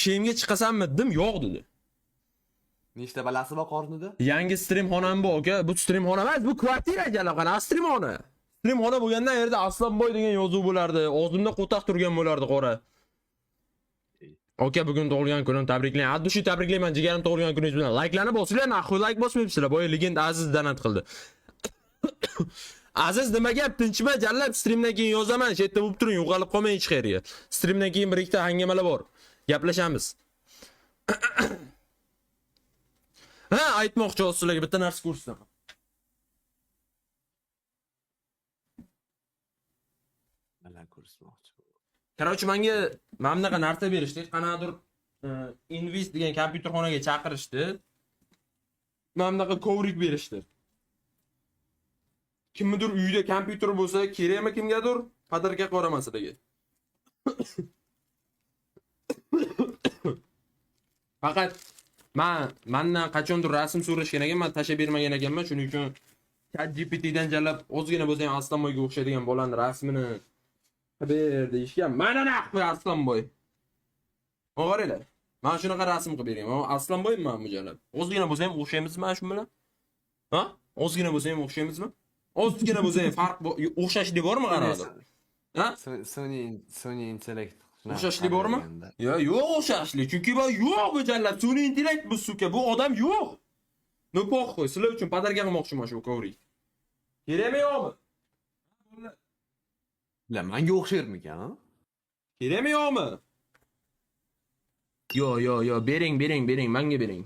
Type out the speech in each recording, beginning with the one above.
Şeyimga chiqasanmi dedim, yo'q dedi. Nechta balasi bor qornida? Yangi stream xonam bu aka. Bu stream xona emas, bu kvartira jalaqana, stream xona. Stream xona bo'lganda yerda Aslanboy degan yozuv bo'lardi. Og'zimda qo'taq turgan bo'lardi qora. Aka bugun tug'ilgan kunim, tabriklang. Addushi tabriklayman jigarim tug'ilgan kuningiz bilan. Like'larni bosinglar, naxuy like bosmayapsizlar. Boya legend Aziz donat qildi. Aziz nima gap, tinchma jallab, streamdan keyin yozaman. Shu yerda bo'lib turing, yo'qolib qolmang hech qayerga. Streamdan keyin bir ikkita hangamalar bor. Gaplashamiz. Ha, aytmoqchi bo'lsam sizlarga bitta narsa ko'rsataman. Mana ko'rsatmoqchi. Короче, menga mana bunaqa narsa berishdi. Qanaqadir Invest degan kompyuterxonaga chaqirishdi. Mana bunaqa kovrik berishdi. Kimnidir uyida kompyuter bo'lsa, kerakmi kimgadir? Padarka qoraman sizlarga. Faqat mendan qachondir rasm so'rashgan ekan, men tashlab bermagan ekanman, shuning uchun ChatGPT dan jalab o'zgina bo'lsa ham Aslanboyga o'xshaydigan bolani rasmini ber deyishgan. Mana naqmi Aslanboy. O'g'ringlar. Men shunaqa rasm qilib beraman. Men Aslanboyman bu jalab. O'zgina bo'lsa ham o'xshaymizmi shu bilan? Ha? O'zgina bo'lsa ham o'xshaymizmi? O'zgina bo'lsa ham farq o'xshashlik bormi qanadir? Ha? Sony intellekt. O'xshashlik bormi? Yo'q o'xshashlik. Chunki bu yo'q bu jallab. Sun'iy intellekt bu suka. Bu odam yo'q. No poxoy, sizlar uchun padarga qilmoqchiman shu kovrik. Kerakmi yo'qmi? La menga o'xsharmikan, ha? Kerakmi yo'qmi? Yo, bering, menga bering.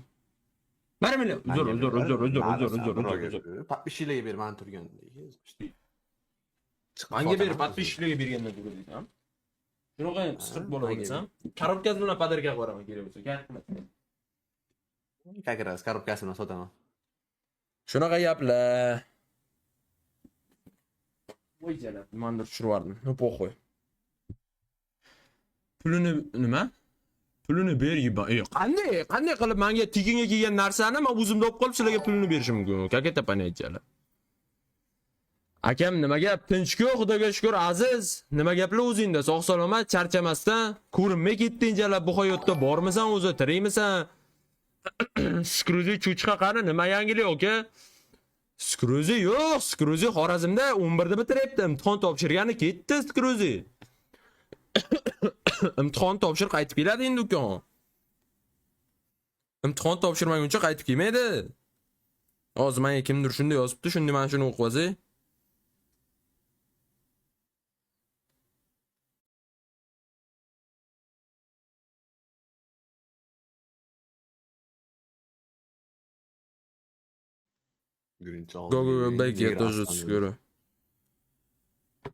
Bermanglar. Uzr. Подписчиlarga ber, men turgan. Menga ber, подписчиlarga bergandan ko'ra deyman. Shunaqa ham siqib bo'ladi desam, korobkasi bilan padarga qo'raman kerak bo'lsa. Как раз korobkasi bilan sotaman. Shunaqa gaplar. Voy jalab, nimadir tushirib yubordim. No poxoy. Pulini nima? Pulini ber yiba. Qanday qilib menga tekinga kelgan narsani men o'zimda olib qolib sizlarga pulini berishim mumkin? Как это понять jalab? Akam nima gap? Tinchku, Xudoga shukr Aziz. Nima gaplar o'zingda? Sog' salomat, charchamasdan, ko'rinmay ketding jalab bu hayotda. Bormisan o'zi, tirikmisan? Skruzi cho'chqa qani, nima yangilik aka? Skruzi yo'q, Skruzi Xorazmda 11 da bitiryapti. Imtihon topshirgani ketdi Skruzi. Imtihon topshirib qaytib keladi endi ukon. Imtihon topshirmaguncha qaytib kelmaydi. Hozir menga kimdir shunday yozibdi, shunda men shuni o'qib olsay. Go, belki тоже skoro.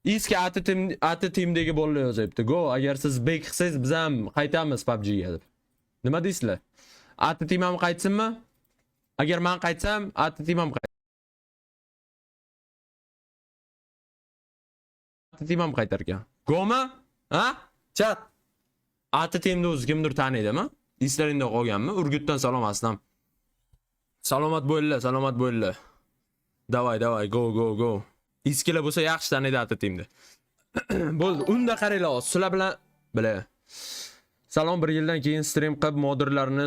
Eski ati teamdagi bolalar yozibdi. Go, agar siz bek qilsangiz biz ham qaytamiz PUBG ga deb. Nima deysizlar? Ati team ham qaytsinmi? Agar men qaytsam, ati team ham qaytar ekan. Go'mi? Ha? Chat. Ati teamda o'zi kimdir taniydimi? Eslaringda qolganmi? Urgutdan salom aslam. Salomat bo'linglar. Davay, go. Eskilar bo'lsa yaxshi taniydi ati teamda. Bo'ldi, unda qaranglar, sizlar bilan Salom, bir yildan keyin stream qilib modullarni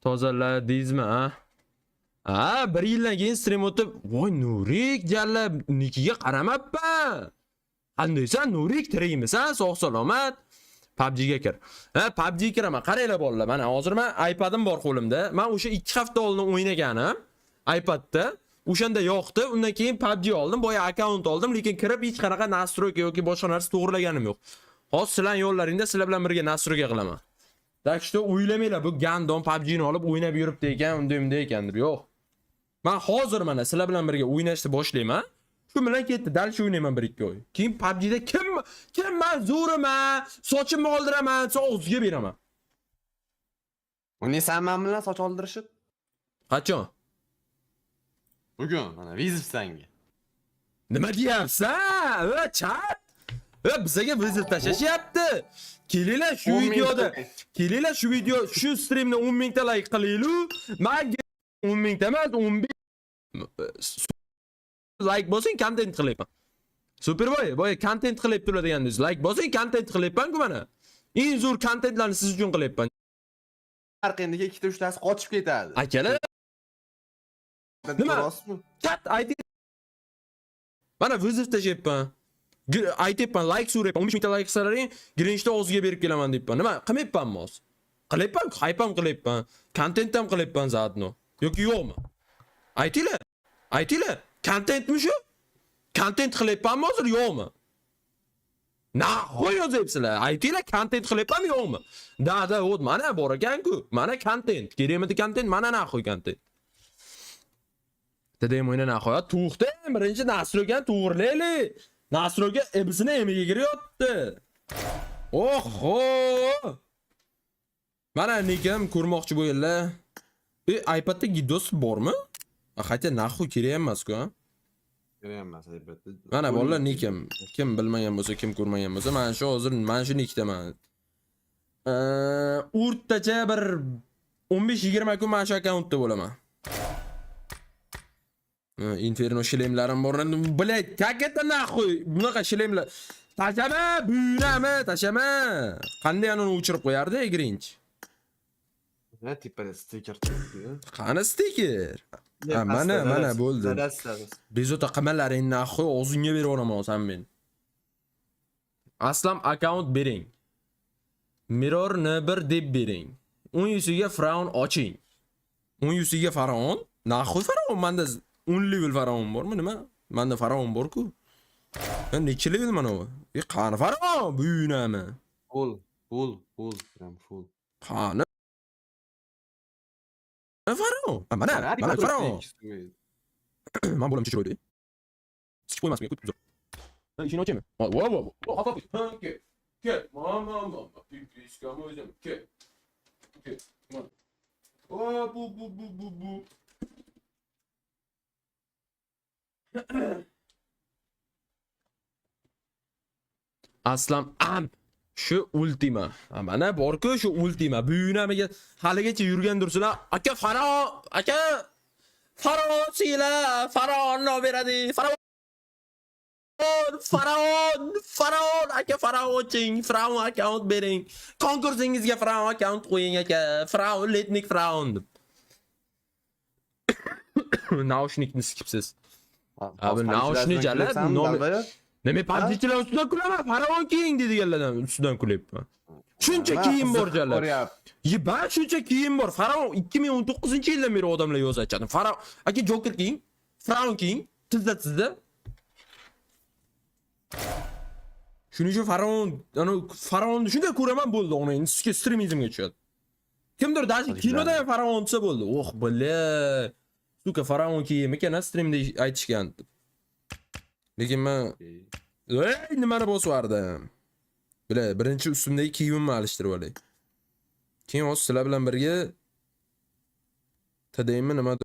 tozala deysizmi, ha? Ha, bir yildan keyin stream o'tib, voy Nurik jallab, nikiga qaramabman. Qandaysan Nurik, tirikmisan? Sog' salomat. PUBG ga kir. Ha, PUBG ga kiraman. Qaranglar bolalar, mana hozir men iPad'im bor qo'limda. Men o'sha 2 hafta oldin o'ynaganim iPad'da. O'shanda yo'qdi. Undan keyin PUBG oldim, boya akkaunt oldim, lekin kirib hech qanaqa nastroyka yoki boshqa narsa to'g'rilaganim yo'q. Hozir sizlar yo'llaringda sizlar bilan birga nastroyka qilaman. Tak что o'ylamanglar, bu gandon PUBG ni olib o'ynab yuribdi ekan, unday ekandir. Yo'q. Men hozir mana sizlar bilan birga o'ynashni boshlayman. Shu bilan ketdi, dalcha o'ynayman 1-2 oy. Keyin PUBG da kim men zo'riman, sochimni oldiraman, og'ziga beraman. O'ynaysan men bilan soch oldirishib? Qachon? Bugun mana vizib senga. Nima deyapsan? Chat. Bizga vizib tashlashyapti. Kelinglar shu video, shu streamni 10 mingta like qilaylik. Menga 10 mingta emas, 15 like bosing, content qilayman. Superboy, content qilib turadiganingiz like bosing, content qilayman-ku mana. Eng zo'r kontentlarni siz uchun qilyapman. Arqindiga 2-3 tasi qochib ketadi. Akalar, nima? Rostmi? chat ayting. Mana vizit tashyapman. Aytyapman, like so'rayapman. 15 mingta like qilsalaring, Grinchni o'ziga berib kelaman deyapman. Nima qilmayapmanmi hozir? Qilyapman, hype ham qilyapman. Content ham qilyapman zaodno. Yoki yo'qmi? Aytinglar. Aytinglar. Contentmi shu? Content qilyapmanmi hozir yo'qmi? Nahoy yozyapsizlar. Aytinglar, content qilyapmanmi yo'qmi? Da, o't mana bor ekan-ku. Mana content. Kerakmidi content? Mana nahoy content. Dedem o'yna nahoy. To'xta, birinchi Nasrogan to'g'rilaylik. Nasroga ebisini emiga kiryapti. Oho! Mana nikim ko'rmoqchi bo'yinlar. iPadda Gidos bormi? Hatto nahoy kerak emas-ku, ha? Kerak emas albatta. Mana bolalar nikim. Kim bilmagan bo'lsa, kim ko'rmagan bo'lsa, mana shu hozir mana shu nikdaman. O'rtacha bir 15-20 kun mana shu akkauntda bo'laman. Inferno shlemlarim bor. Блять, как это нахуй? Bunaqa shlemlar. Tashama, buyurama, tashama. Qanday uni o'chirib qo'yardi, Grinch? Ne tipa stiker turibdi. Qani stiker? Mana bo'ldi. Bezovta qilmalaring nahoy o'zingga beraveraman sen men. Aslam akkaunt bering. Mirrorni bir deb bering. 10 yuziga faraon oching. 10 yuziga faraon? Nahoy faraon menda 10 level faraon bormi nima? Menda faraon bor-ku. Necha level mana u? Qani faraon buyunami? Full. Full. Qani faraon? Mana faraon. Men bo'lam chiroyli. Sikib qo'ymasmi? Ko'p zo'r. İşini açayım mı? Wow. Hafif. Ket. Mama. Piskam özüm. Ket. Bu. Aslam şu ultima. Mana bor-ku şu ultima. Buyunamiga haligacha yurgan dursilar. Aka Faraon sila. Faraon no beradi. Faraon aka Faraon ching, Faraon account bering. Konkursingizga Faraon account qo'ying aka. Faraon letnik Faraon deb. Naushnikni sikibsiz. Abi naushnik jalab, nima panjichilar ustidan kulaman, Faraon kiying deganlardan ustidan kulyapman. Shuncha kiyim bor jalab. Ba shuncha kiyim bor. Faraon 2019-yildan beri odamlar yozayotgan. Faraon aka Joker kiying, Faraon kiying, tizda. Shuning uchun Faraonni shunday ko'raman bo'ldi, uni streamizmga tushadi. Kimdir даже kinoda ham Faraon desa bo'ldi. Oh, billa. Suka Faraon kiyim ekan, streamda aytishgan. Lekin men nimani bosib yubordim. Bila, birinchi ustimdagi kiyimimni alishtirib olay. Keyin hozir sizlar bilan birga tadaymi nima